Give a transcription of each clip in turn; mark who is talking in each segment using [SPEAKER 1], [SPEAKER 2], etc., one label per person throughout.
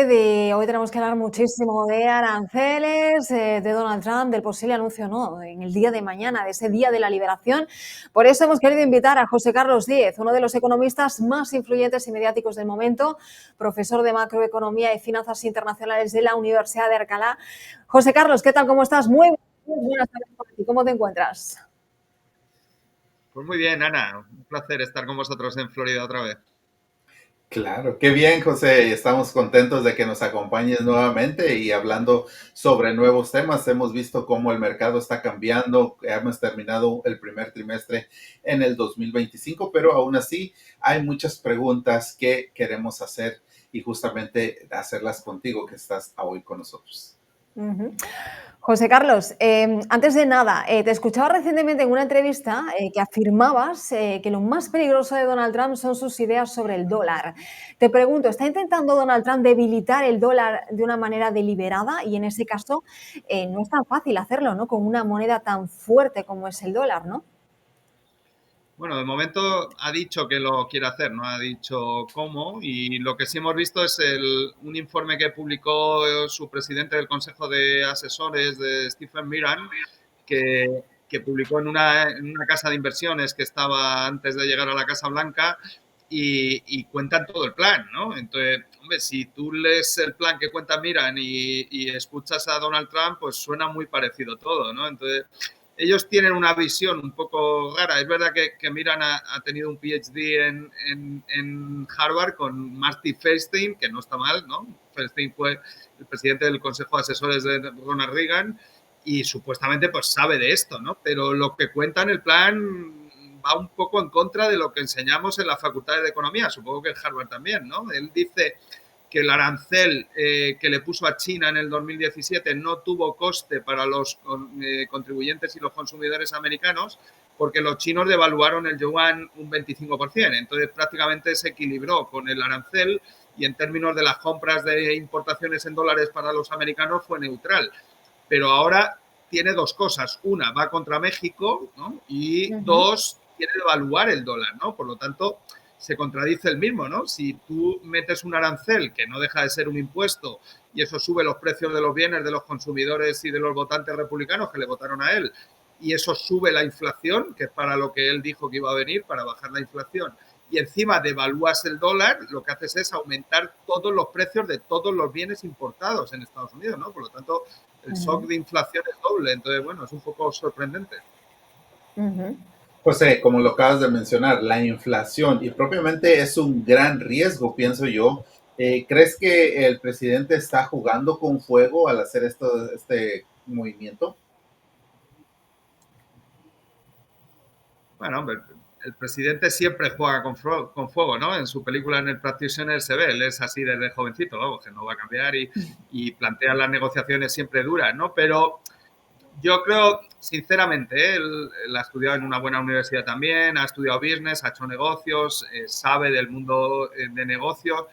[SPEAKER 1] Hoy tenemos que hablar muchísimo de aranceles, de Donald Trump, del posible anuncio, ¿no?, en el día de mañana, de ese día de la liberación. Por eso hemos querido invitar a José Carlos Díez, uno de los economistas más influyentes y mediáticos del momento, profesor de macroeconomía y finanzas internacionales de la Universidad de Alcalá. José Carlos, ¿qué tal? ¿Cómo estás? Muy buenas tardes por ti. ¿Cómo te encuentras?
[SPEAKER 2] Pues muy bien, Ana. Un placer estar con vosotros en Florida otra vez.
[SPEAKER 3] Claro, qué bien, José. Estamos contentos de que nos acompañes nuevamente y hablando sobre nuevos temas. Hemos visto cómo el mercado está cambiando. Hemos terminado el primer trimestre en el 2025, pero aún así hay muchas preguntas que queremos hacer y justamente hacerlas contigo que estás hoy con nosotros.
[SPEAKER 1] Ujú. José Carlos, antes de nada, te escuchaba recientemente en una entrevista que afirmabas que lo más peligroso de Donald Trump son sus ideas sobre el dólar. Te pregunto, ¿está intentando Donald Trump debilitar el dólar de una manera deliberada? Y en ese caso, no es tan fácil hacerlo, ¿no?, con una moneda tan fuerte como es el dólar, ¿no?
[SPEAKER 2] Bueno, de momento ha dicho que lo quiere hacer, no ha dicho cómo, y lo que sí hemos visto es un informe que publicó su presidente del Consejo de Asesores, de Stephen Miran, que publicó en una casa de inversiones que estaba antes de llegar a la Casa Blanca y cuentan todo el plan, ¿no? Entonces, hombre, si tú lees el plan que cuenta Miran y escuchas a Donald Trump, pues suena muy parecido todo, ¿no? Entonces, ellos tienen una visión un poco rara. Es verdad que Miran ha tenido un PhD en Harvard con Marty Feldstein, que no está mal, ¿no? Feldstein fue el presidente del Consejo de Asesores de Ronald Reagan y supuestamente pues sabe de esto, ¿no? Pero lo que cuenta en el plan va un poco en contra de lo que enseñamos en la Facultad de Economía, supongo que en Harvard también, ¿no? Él dice que el arancel que le puso a China en el 2017 no tuvo coste para los contribuyentes y los consumidores americanos porque los chinos devaluaron el yuan un 25%. Entonces prácticamente se equilibró con el arancel y en términos de las compras de importaciones en dólares para los americanos fue neutral. Pero ahora tiene dos cosas. Una, va contra México, ¿no? Y
[SPEAKER 1] Ujú.
[SPEAKER 2] dos, quiere devaluar el dólar, ¿no? Por lo tanto, se contradice el mismo, ¿no? Si tú metes un arancel, que no deja de ser un impuesto, y eso sube los precios de los bienes de los consumidores y de los votantes republicanos que le votaron a él, y eso sube la inflación, que es para lo que él dijo que iba a venir, para bajar la inflación, y encima devalúas el dólar, lo que haces es aumentar todos los precios de todos los bienes importados en Estados Unidos, ¿no? Por lo tanto, el shock
[SPEAKER 1] Ujú.
[SPEAKER 2] de inflación es doble. Entonces, bueno, es un poco sorprendente.
[SPEAKER 1] Ujú.
[SPEAKER 3] José, como lo acabas de mencionar, la inflación y propiamente es un gran riesgo, pienso yo. ¿Crees que el presidente está jugando con fuego al hacer este movimiento?
[SPEAKER 2] Bueno, hombre, el presidente siempre juega con fuego, ¿no? En su película, en el Practitioner, se ve, él es así desde jovencito, vamos, que no va a cambiar y plantea las negociaciones siempre duras, ¿no? Pero yo creo, sinceramente, él ha estudiado en una buena universidad también, ha estudiado business, ha hecho negocios, sabe del mundo de negocios.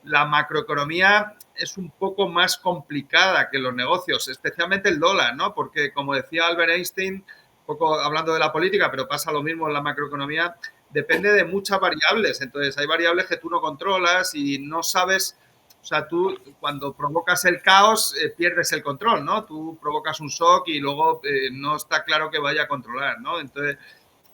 [SPEAKER 2] La macroeconomía es un poco más complicada que los negocios, especialmente el dólar, ¿no? Porque, como decía Albert Einstein, un poco hablando de la política, pero pasa lo mismo en la macroeconomía, depende de muchas variables. Entonces, hay variables que tú no controlas y no sabes. O sea, tú cuando provocas el caos pierdes el control, ¿no? Tú provocas un shock y luego no está claro que vaya a controlar, ¿no? Entonces,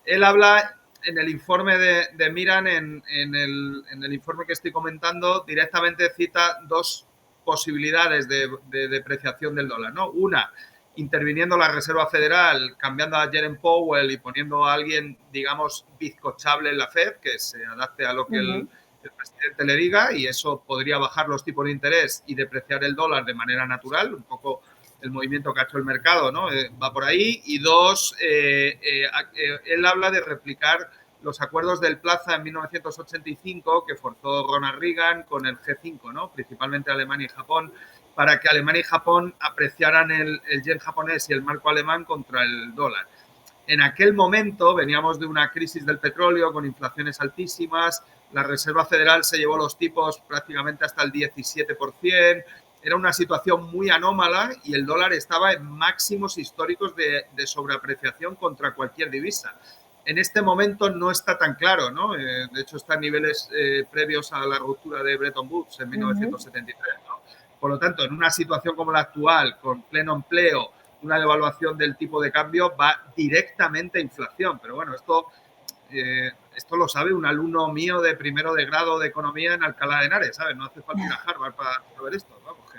[SPEAKER 2] él habla en el informe de Miran, en el informe que estoy comentando, directamente cita dos posibilidades de depreciación del dólar, ¿no? Una, interviniendo la Reserva Federal, cambiando a Jerome Powell y poniendo a alguien, digamos, bizcochable en la Fed, que se adapte a lo que
[SPEAKER 1] Ujú.
[SPEAKER 2] el presidente le diga, y eso podría bajar los tipos de interés y depreciar el dólar de manera natural, un poco el movimiento que ha hecho el mercado, ¿no? Va por ahí. Y dos, él habla de replicar los acuerdos del Plaza en 1985 que forzó Ronald Reagan con el G5, ¿no? Principalmente Alemania y Japón, para que Alemania y Japón apreciaran el yen japonés y el marco alemán contra el dólar. En aquel momento veníamos de una crisis del petróleo con inflaciones altísimas, la Reserva Federal se llevó los tipos prácticamente hasta el 17%, era una situación muy anómala y el dólar estaba en máximos históricos de sobreapreciación contra cualquier divisa. En este momento no está tan claro, ¿no? De hecho, está en niveles previos a la ruptura de Bretton Woods en
[SPEAKER 1] Ujú.
[SPEAKER 2] 1973. Por lo tanto, en una situación como la actual, con pleno empleo, una devaluación del tipo de cambio, va directamente a inflación. Pero bueno, esto lo sabe un alumno mío de primero de grado de economía en Alcalá de Henares, ¿sabes? No hace falta ir a Harvard para ver esto, vamos, que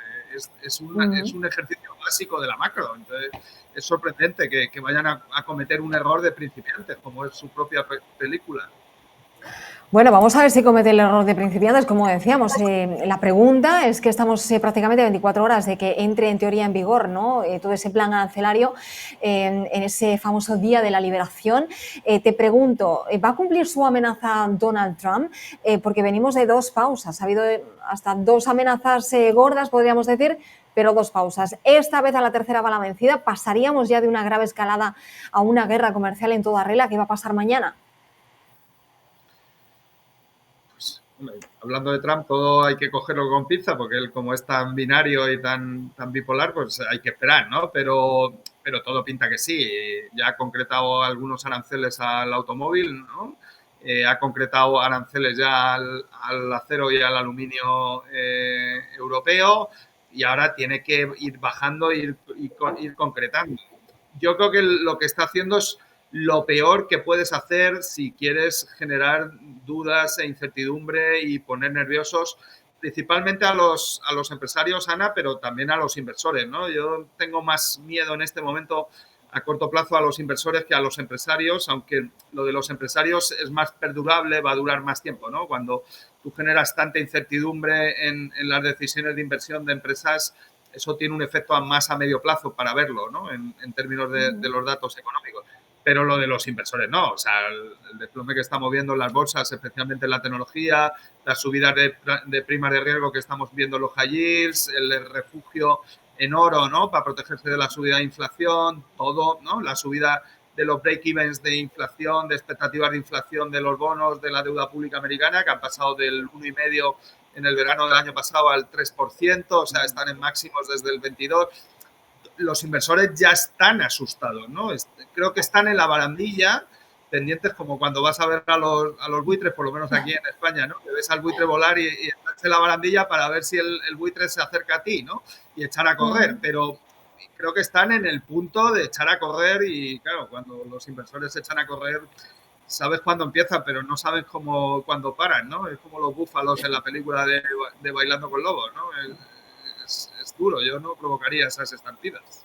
[SPEAKER 2] es un ejercicio básico de la macro. Entonces, es sorprendente que vayan a cometer un error de principiantes, como es su propia película.
[SPEAKER 1] Bueno, vamos a ver si comete el error de principiantes, como decíamos. La pregunta es que estamos prácticamente 24 horas de que entre en teoría en vigor, ¿no? Todo ese plan arancelario en ese famoso día de la liberación. Te pregunto, ¿va a cumplir su amenaza Donald Trump? Porque venimos de 2 pausas. Ha habido hasta 2 amenazas gordas, podríamos decir, pero 2 pausas. Esta vez a la tercera va la vencida. ¿Pasaríamos ya de una grave escalada a una guerra comercial en toda regla? ¿Qué va a pasar mañana?
[SPEAKER 2] Hablando de Trump, todo hay que cogerlo con pinza, porque él, como es tan binario y tan bipolar, pues hay que esperar, ¿no? Pero todo pinta que sí. Ya ha concretado algunos aranceles al automóvil, ¿no? Ha concretado aranceles ya al acero y al aluminio europeo, y ahora tiene que ir bajando e ir concretando. Yo creo que lo que está haciendo es lo peor que puedes hacer si quieres generar dudas e incertidumbre y poner nerviosos principalmente a los empresarios, Ana, pero también a los inversores, ¿no? Yo tengo más miedo en este momento a corto plazo a los inversores que a los empresarios, aunque lo de los empresarios es más perdurable, va a durar más tiempo, ¿no? Cuando tú generas tanta incertidumbre en las decisiones de inversión de empresas, eso tiene un efecto más a medio plazo para verlo, ¿no? En términos de los datos económicos. Pero lo de los inversores no. O sea, el desplome que estamos viendo en las bolsas, especialmente en la tecnología, las subidas de primas de riesgo que estamos viendo en los high yields, el refugio en oro, ¿no? Para protegerse de la subida de inflación, todo, ¿no? La subida de los break-evens de inflación, de expectativas de inflación de los bonos de la deuda pública americana, que han pasado del 1,5% en el verano del año pasado al 3%, o sea, están en máximos desde el 22%. Los inversores ya están asustados, ¿no? Creo que están en la barandilla, pendientes como cuando vas a ver a los buitres, por lo menos aquí en España, ¿no? Que ves al buitre volar y estás en la barandilla para ver si el buitre se acerca a ti, ¿no? Y echar a correr, pero creo que están en el punto de echar a correr y, claro, cuando los inversores echan a correr, sabes cuándo empiezan, pero no sabes cuándo paran, ¿no? Es como los búfalos en la película de Bailando con Lobos, ¿no? Es duro, yo no provocaría esas estampidas.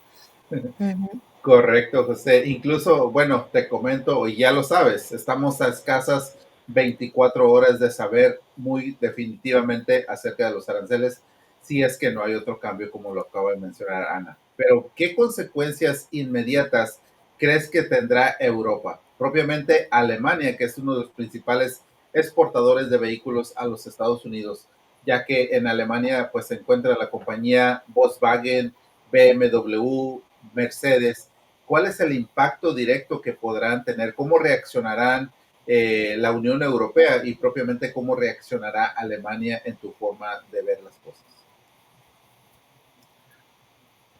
[SPEAKER 3] Correcto, José. Incluso, bueno, te comento, y ya lo sabes, estamos a escasas 24 horas de saber muy definitivamente acerca de los aranceles, si es que no hay otro cambio, como lo acaba de mencionar Ana. Pero, ¿qué consecuencias inmediatas crees que tendrá Europa? Propiamente Alemania, que es uno de los principales exportadores de vehículos a los Estados Unidos, ya que en Alemania pues se encuentra la compañía Volkswagen, BMW, Mercedes. ¿Cuál es el impacto directo que podrán tener? ¿Cómo reaccionarán la Unión Europea y propiamente cómo reaccionará Alemania en tu forma de ver las cosas?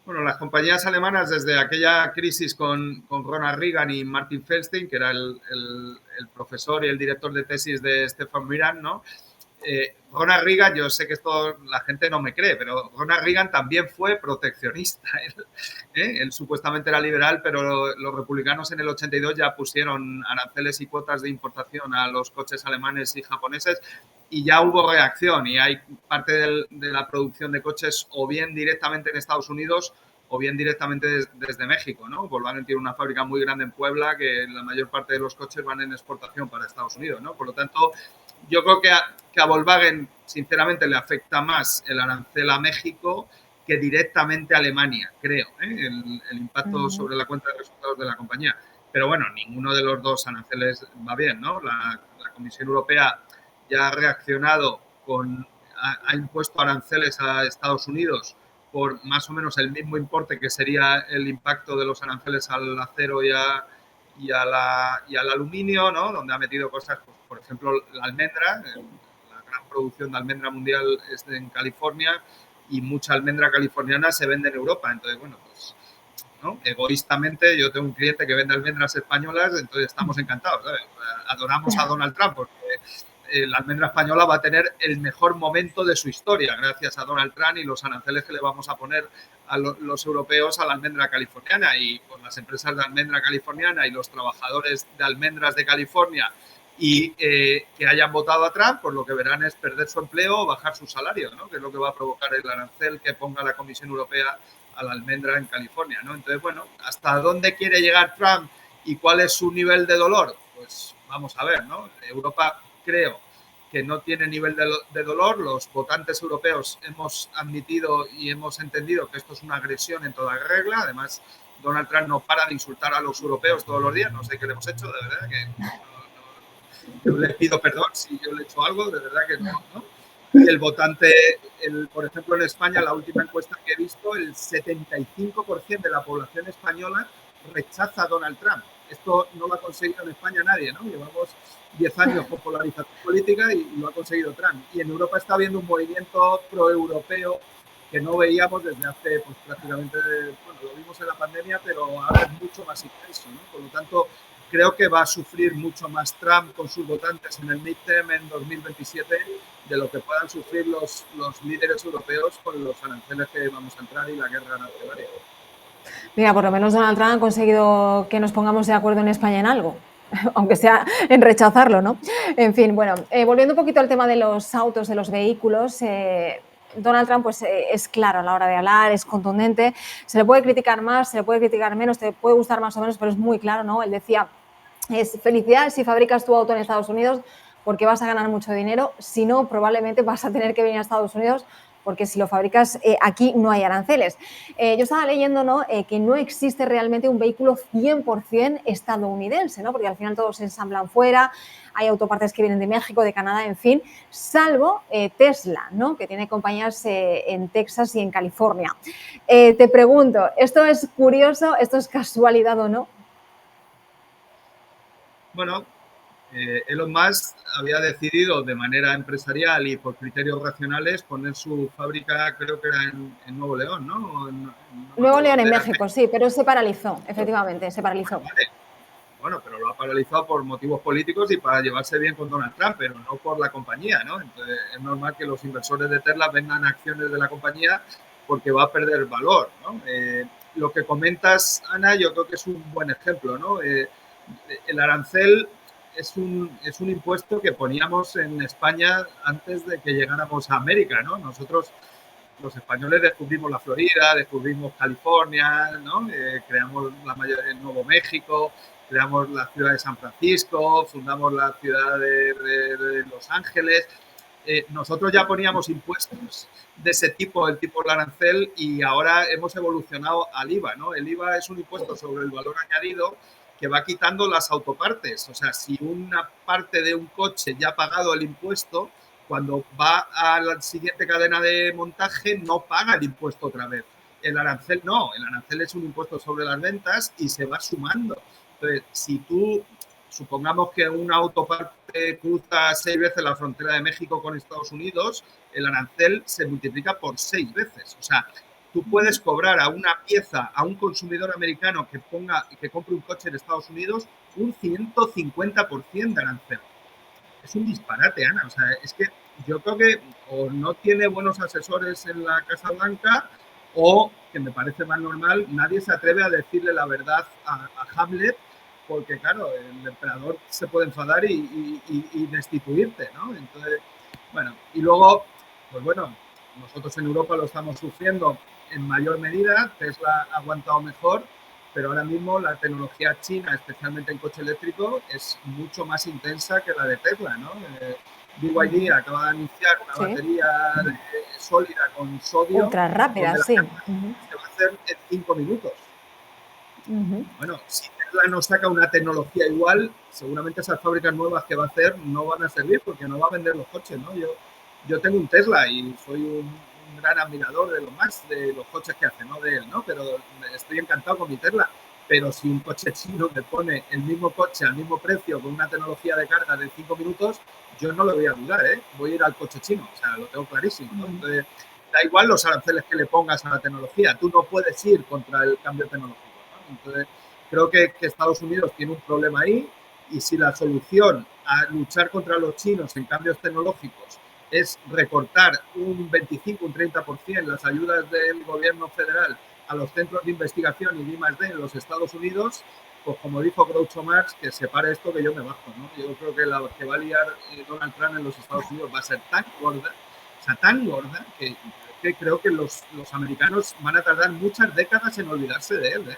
[SPEAKER 2] Bueno, las compañías alemanas desde aquella crisis con Ronald Reagan y Martin Feldstein, que era el profesor y el director de tesis de Stefan Mirand, ¿no? Ronald Reagan, yo sé que esto la gente no me cree, pero Ronald Reagan también fue proteccionista. Él supuestamente era liberal, pero los republicanos en el 82 ya pusieron aranceles y cuotas de importación a los coches alemanes y japoneses y ya hubo reacción y hay parte de la producción de coches o bien directamente en Estados Unidos o bien directamente desde México, ¿no? Volkswagen tiene una fábrica muy grande en Puebla que la mayor parte de los coches van en exportación para Estados Unidos, ¿no? Por lo tanto, yo creo que a Volkswagen, sinceramente, le afecta más el arancel a México que directamente a Alemania, creo, el impacto sobre la cuenta de resultados de la compañía. Pero bueno, ninguno de los dos aranceles va bien, ¿no? La Comisión Europea ya ha reaccionado ha impuesto aranceles a Estados Unidos por más o menos el mismo importe que sería el impacto de los aranceles al acero y al aluminio, ¿no? Donde ha metido cosas, pues, por ejemplo, la almendra, la gran producción de almendra mundial es en California y mucha almendra californiana se vende en Europa. Entonces, bueno, pues, ¿no? Egoístamente, yo tengo un cliente que vende almendras españolas, entonces estamos encantados, ¿sabes? Adoramos a Donald Trump porque la almendra española va a tener el mejor momento de su historia gracias a Donald Trump y los aranceles que le vamos a poner a los europeos a la almendra californiana. Y pues, las empresas de almendra californiana y los trabajadores de almendras de California y que hayan votado a Trump, pues lo que verán es perder su empleo o bajar su salario, ¿no? Que es lo que va a provocar el arancel que ponga la Comisión Europea a la almendra en California, ¿no? Entonces, bueno, ¿hasta dónde quiere llegar Trump y cuál es su nivel de dolor? Pues vamos a ver, ¿no? Europa creo que no tiene nivel de dolor. Los votantes europeos hemos admitido y hemos entendido que esto es una agresión en toda regla. Además, Donald Trump no para de insultar a los europeos todos los días. No sé qué le hemos hecho, de verdad que yo le pido perdón si yo le he hecho algo, de verdad que no, ¿no? El votante, por ejemplo, en España, la última encuesta que he visto, el 75% de la población española rechaza a Donald Trump. Esto no lo ha conseguido en España nadie, ¿no? Llevamos 10 años con polarización política y lo ha conseguido Trump. Y en Europa está habiendo un movimiento proeuropeo que no veíamos desde hace pues, prácticamente, bueno, lo vimos en la pandemia, pero ahora es mucho más intenso, ¿no? Por lo tanto, creo que va a sufrir mucho más Trump con sus votantes en el midterm en 2027 de lo que puedan sufrir los líderes europeos con los aranceles que vamos a entrar y la guerra arancelaria.
[SPEAKER 1] Mira, por lo menos Donald Trump ha conseguido que nos pongamos de acuerdo en España en algo, aunque sea en rechazarlo, ¿no? En fin, bueno, volviendo un poquito al tema de los autos, de los vehículos, Donald Trump pues, es claro a la hora de hablar, es contundente, se le puede criticar más, se le puede criticar menos, te puede gustar más o menos, pero es muy claro, ¿no? Él decía, es felicidad si fabricas tu auto en Estados Unidos porque vas a ganar mucho dinero, si no, probablemente vas a tener que venir a Estados Unidos porque si lo fabricas aquí no hay aranceles. Yo estaba leyendo, ¿no? Que no existe realmente un vehículo 100% estadounidense, ¿no? Porque al final todos se ensamblan fuera, hay autopartes que vienen de México, de Canadá, en fin, salvo Tesla, ¿no? Que tiene compañías en Texas y en California. Te pregunto, ¿esto es curioso, esto es casualidad o no?
[SPEAKER 2] Bueno, Elon Musk había decidido de manera empresarial y por criterios racionales poner su fábrica, creo que era en Nuevo León, ¿no?
[SPEAKER 1] Nuevo León en México, sí, pero se paralizó, efectivamente, se paralizó.
[SPEAKER 2] Vale. Bueno, pero lo ha paralizado por motivos políticos y para llevarse bien con Donald Trump, pero no por la compañía, ¿no? Entonces, es normal que los inversores de Tesla vendan acciones de la compañía porque va a perder valor, ¿no? Lo que comentas, Ana, yo creo que es un buen ejemplo, ¿no? El arancel es un impuesto que poníamos en España antes de que llegáramos a América, ¿no? Nosotros, los españoles, descubrimos la Florida, descubrimos California, ¿no? Creamos el Nuevo México, creamos la ciudad de San Francisco, fundamos la ciudad de Los Ángeles. Nosotros ya poníamos impuestos de ese tipo, el tipo de arancel, y ahora hemos evolucionado al IVA, ¿no? El IVA es un impuesto sobre el valor añadido que va quitando las autopartes. O sea, si una parte de un coche ya ha pagado el impuesto, cuando va a la siguiente cadena de montaje no paga el impuesto otra vez. El arancel no, el arancel es un impuesto sobre las ventas y se va sumando. Entonces, si tú, supongamos que una autoparte cruza 6 veces la frontera de México con Estados Unidos, el arancel se multiplica por 6 veces. O sea, tú puedes cobrar a una pieza, a un consumidor americano que compre un coche en Estados Unidos, un 150% de arancel. Es un disparate, Ana. O sea, es que yo creo que o no tiene buenos asesores en la Casa Blanca o, que me parece más normal, nadie se atreve a decirle la verdad a Hamlet porque, claro, el emperador se puede enfadar y destituirte, ¿no? Entonces, bueno, y luego, pues bueno, nosotros en Europa lo estamos sufriendo en mayor medida, Tesla ha aguantado mejor, pero ahora mismo la tecnología china, especialmente en coche eléctrico, es mucho más intensa que la de Tesla, ¿no? BYD acaba de anunciar una batería sólida con sodio.
[SPEAKER 1] Ultra rápida, sí.
[SPEAKER 2] Se va a hacer en 5 minutos. Bueno, si Tesla no saca una tecnología igual, seguramente esas fábricas nuevas que va a hacer no van a servir porque no va a vender los coches, ¿no? Yo tengo un Tesla y soy un gran admirador de de los coches que hace, no de él, ¿no? Pero estoy encantado con mi Tesla. Pero si un coche chino me pone el mismo coche al mismo precio con una tecnología de carga de 5 minutos, yo no lo voy a dudar, ¿eh? Voy a ir al coche chino, o sea, lo tengo clarísimo, ¿no? Entonces, da igual los aranceles que le pongas a la tecnología, tú no puedes ir contra el cambio tecnológico, ¿no? Entonces, creo que Estados Unidos tiene un problema ahí y si la solución a luchar contra los chinos en cambios tecnológicos es recortar un 25, un 30% las ayudas del gobierno federal a los centros de investigación y de I+D en los Estados Unidos, pues como dijo Groucho Marx, que separe esto que yo me bajo, ¿no? Yo creo que la que va a liar Donald Trump en los Estados Unidos va a ser tan gorda, o sea, tan gorda, que creo que los americanos van a tardar muchas décadas en olvidarse de él, ¿eh?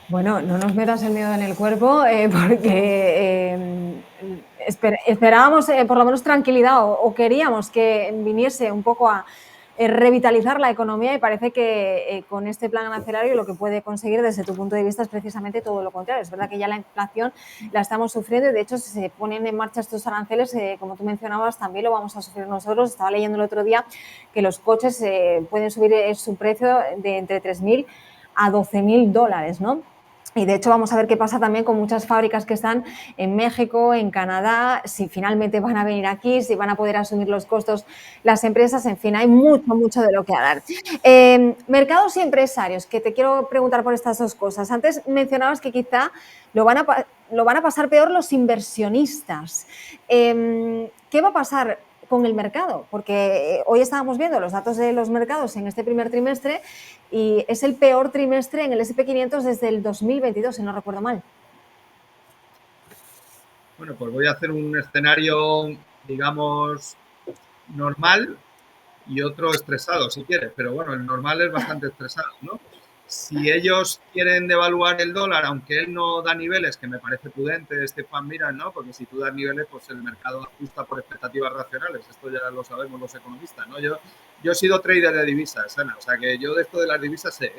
[SPEAKER 1] Bueno, no nos metas el miedo en el cuerpo porque esperábamos por lo menos tranquilidad o queríamos que viniese un poco a revitalizar la economía y parece que con este plan arancelario lo que puede conseguir desde tu punto de vista es precisamente todo lo contrario. Es verdad que ya la inflación la estamos sufriendo y de hecho si se ponen en marcha estos aranceles, como tú mencionabas, también lo vamos a sufrir nosotros. Estaba leyendo el otro día que los coches pueden subir su precio de entre 3.000 a 12.000 dólares, ¿no? Y de hecho vamos a ver qué pasa también con muchas fábricas que están en México, en Canadá, si finalmente van a venir aquí, si van a poder asumir los costos las empresas, en fin, hay mucho de lo que hablar. Mercados y empresarios, que te quiero preguntar por estas dos cosas. Antes mencionabas que quizá lo van a pasar peor los inversionistas. ¿Qué va a pasar con el mercado? Porque hoy estábamos viendo los datos de los mercados en este primer trimestre y es el peor trimestre en el S&P 500 desde el 2022, si no recuerdo mal.
[SPEAKER 2] Bueno, pues voy a hacer un escenario, digamos, normal y otro estresado, si quieres, pero bueno, el normal es bastante estresado, ¿no? Si ellos quieren devaluar el dólar, aunque él no da niveles, que me parece prudente, Stefan Mira, ¿no? Porque si tú das niveles, pues el mercado ajusta por expectativas racionales. Esto ya lo sabemos los economistas, ¿no? Yo he sido trader de divisas, Ana, o sea que yo de esto de las divisas sé,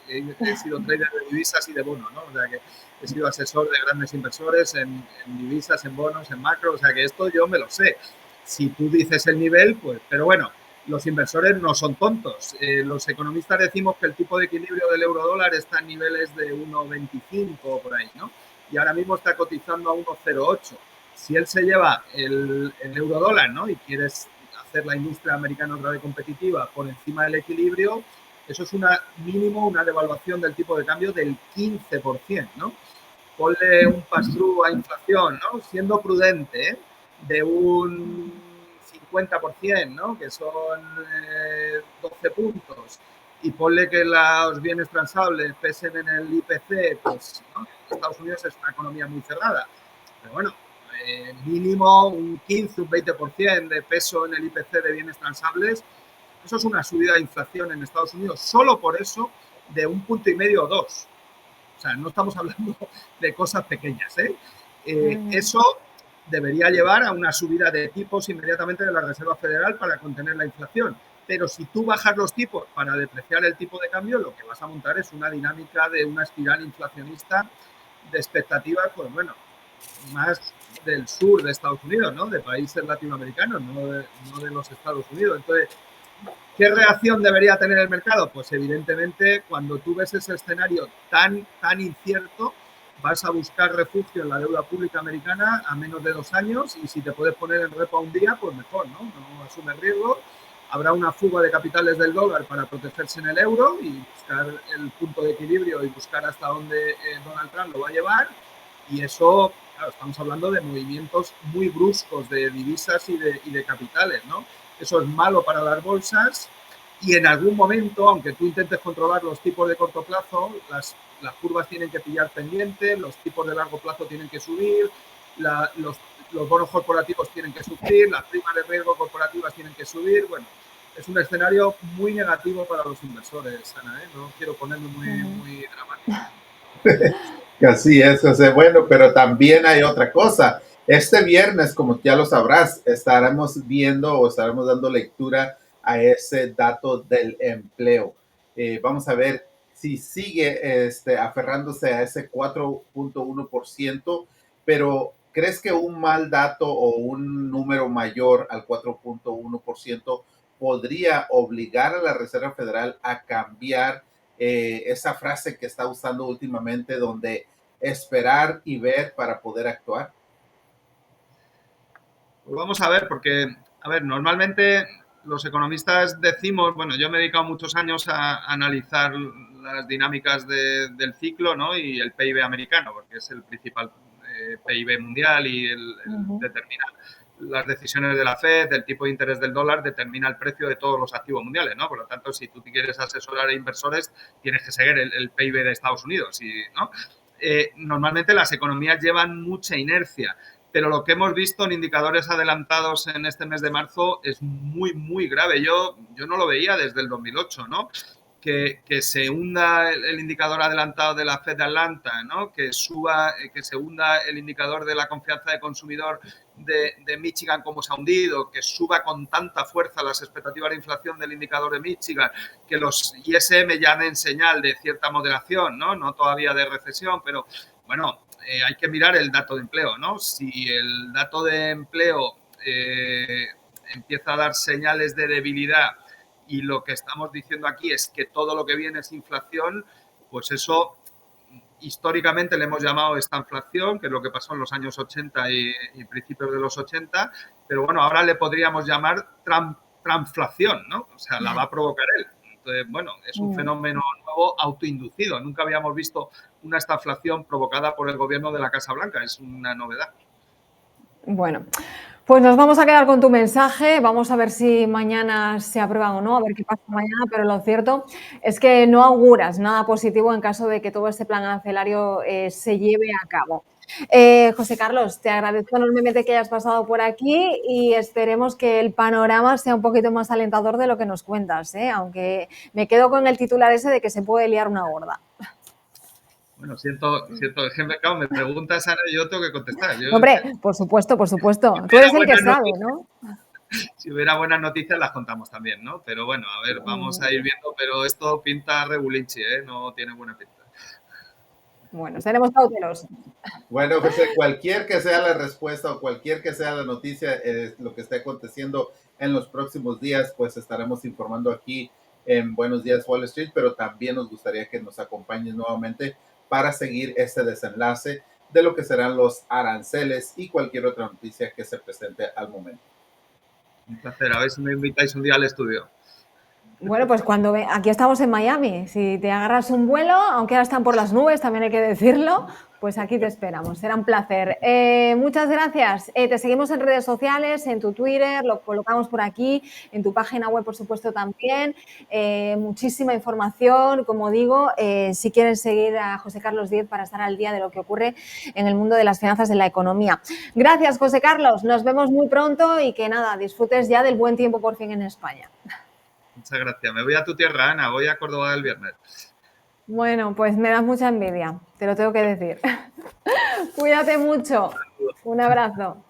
[SPEAKER 2] he sido trader de divisas y de bonos, ¿no? O sea que he sido asesor de grandes inversores en divisas, en bonos, en macro, o sea que esto yo me lo sé. Si tú dices el nivel, pues, pero bueno, los inversores no son tontos. Los economistas decimos que el tipo de equilibrio del euro-dólar está en niveles de 1,25 o por ahí, ¿no? Y ahora mismo está cotizando a 1,08. Si él se lleva el euro-dólar, ¿no? Y quieres hacer la industria americana otra vez competitiva por encima del equilibrio, eso es una devaluación del tipo de cambio del 15%, ¿no? Ponle un pass-through a inflación, ¿no? Siendo prudente, ¿eh? De un 50%, ¿no? Que son 12 puntos, y ponle que los bienes transables pesen en el IPC, pues, ¿no? Estados Unidos es una economía muy cerrada, pero bueno, mínimo un 15, un 20% de peso en el IPC de bienes transables, eso es una subida de inflación en Estados Unidos, solo por eso, de 1,5 o 2. O sea, no estamos hablando de cosas pequeñas, ¿eh? Eso debería llevar a una subida de tipos inmediatamente de la Reserva Federal para contener la inflación. Pero si tú bajas los tipos para depreciar el tipo de cambio, lo que vas a montar es una dinámica de una espiral inflacionista de expectativas, pues bueno, más del sur de Estados Unidos, ¿no? De países latinoamericanos, no de los Estados Unidos. Entonces, ¿qué reacción debería tener el mercado? Pues evidentemente cuando tú ves ese escenario tan incierto, vas a buscar refugio en la deuda pública americana a menos de 2 años y si te puedes poner en repo a un día, pues mejor, ¿no? No asumes riesgo. Habrá una fuga de capitales del dólar para protegerse en el euro y buscar el punto de equilibrio y buscar hasta dónde Donald Trump lo va a llevar. Y eso, claro, estamos hablando de movimientos muy bruscos de divisas y de capitales, ¿no? Eso es malo para las bolsas y en algún momento, aunque tú intentes controlar los tipos de corto plazo, las curvas tienen que pillar pendiente, los tipos de largo plazo tienen que subir, los bonos corporativos tienen que subir, las primas de riesgo corporativas tienen que subir. Bueno, es un escenario muy negativo para los inversores, Ana, ¿eh? No quiero ponerme muy dramático.
[SPEAKER 3] Así es, José. Bueno, pero también hay otra cosa. Este viernes, como ya lo sabrás, estaremos viendo o estaremos dando lectura a ese dato del empleo. Vamos a ver si sigue aferrándose a ese 4,1%, pero ¿crees que un mal dato o un número mayor al 4,1% podría obligar a la Reserva Federal a cambiar esa frase que está usando últimamente, donde esperar y ver para poder actuar?
[SPEAKER 2] Pues vamos a ver, porque, a ver, normalmente los economistas decimos, bueno, yo me he dedicado muchos años a analizar las dinámicas del ciclo, ¿no? Y el PIB americano, porque es el principal PIB mundial y determina las decisiones de la Fed, el tipo de interés del dólar, determina el precio de todos los activos mundiales, ¿no? Por lo tanto, si tú quieres asesorar a inversores, tienes que seguir el PIB de Estados Unidos, ¿no? Normalmente las economías llevan mucha inercia, pero lo que hemos visto en indicadores adelantados en este mes de marzo es muy, muy grave. Yo no lo veía desde el 2008, ¿no? Que se hunda el indicador adelantado de la Fed de Atlanta, ¿no? Que se hunda el indicador de la confianza de consumidor de Michigan como se ha hundido, que suba con tanta fuerza las expectativas de inflación del indicador de Michigan, que los ISM ya den señal de cierta moderación, no todavía de recesión, pero bueno, hay que mirar el dato de empleo, ¿no? Si el dato de empleo empieza a dar señales de debilidad y lo que estamos diciendo aquí es que todo lo que viene es inflación, pues eso históricamente le hemos llamado estanflación, que es lo que pasó en los años 80 y principios de los 80, pero bueno, ahora le podríamos llamar tramflación, ¿no? O sea, la va a provocar él. Entonces, bueno, es un fenómeno nuevo autoinducido. Nunca habíamos visto una estanflación provocada por el gobierno de la Casa Blanca. Es una novedad.
[SPEAKER 1] Bueno, pues nos vamos a quedar con tu mensaje. Vamos a ver si mañana se aprueba o no, a ver qué pasa mañana, pero lo cierto es que no auguras nada positivo en caso de que todo este plan arancelario se lleve a cabo. José Carlos, te agradezco enormemente que hayas pasado por aquí y esperemos que el panorama sea un poquito más alentador de lo que nos cuentas, aunque me quedo con el titular ese de que se puede liar una gorda.
[SPEAKER 2] Bueno, siento, claro, me preguntas, Ana, y yo tengo que contestar.
[SPEAKER 1] Hombre, por supuesto. Tú eres el que sabe, ¿no?
[SPEAKER 2] Si hubiera buenas noticias, las contamos también, ¿no? Pero bueno, a ver, vamos a ir viendo, pero esto pinta regulinchi, no tiene buena pinta.
[SPEAKER 1] Bueno, seremos cautelosos.
[SPEAKER 3] Bueno, José, cualquier que sea la respuesta o cualquier que sea la noticia, lo que esté aconteciendo en los próximos días, pues estaremos informando aquí en Buenos Días Wall Street, pero también nos gustaría que nos acompañes nuevamente para seguir este desenlace de lo que serán los aranceles y cualquier otra noticia que se presente al momento.
[SPEAKER 2] Un placer, a ver si me invitáis un día al estudio.
[SPEAKER 1] Bueno, pues aquí estamos en Miami, si te agarras un vuelo, aunque ahora están por las nubes, también hay que decirlo, pues aquí te esperamos, será un placer. Muchas gracias, te seguimos en redes sociales, en tu Twitter, lo colocamos por aquí, en tu página web por supuesto también, muchísima información, como digo, si quieren seguir a José Carlos Díez para estar al día de lo que ocurre en el mundo de las finanzas, de la economía. Gracias, José Carlos, nos vemos muy pronto y que nada, disfrutes ya del buen tiempo por fin en España.
[SPEAKER 2] Muchas gracias. Me voy a tu tierra, Ana. Voy a Córdoba el viernes.
[SPEAKER 1] Bueno, pues me das mucha envidia, te lo tengo que decir. Cuídate mucho. Un abrazo.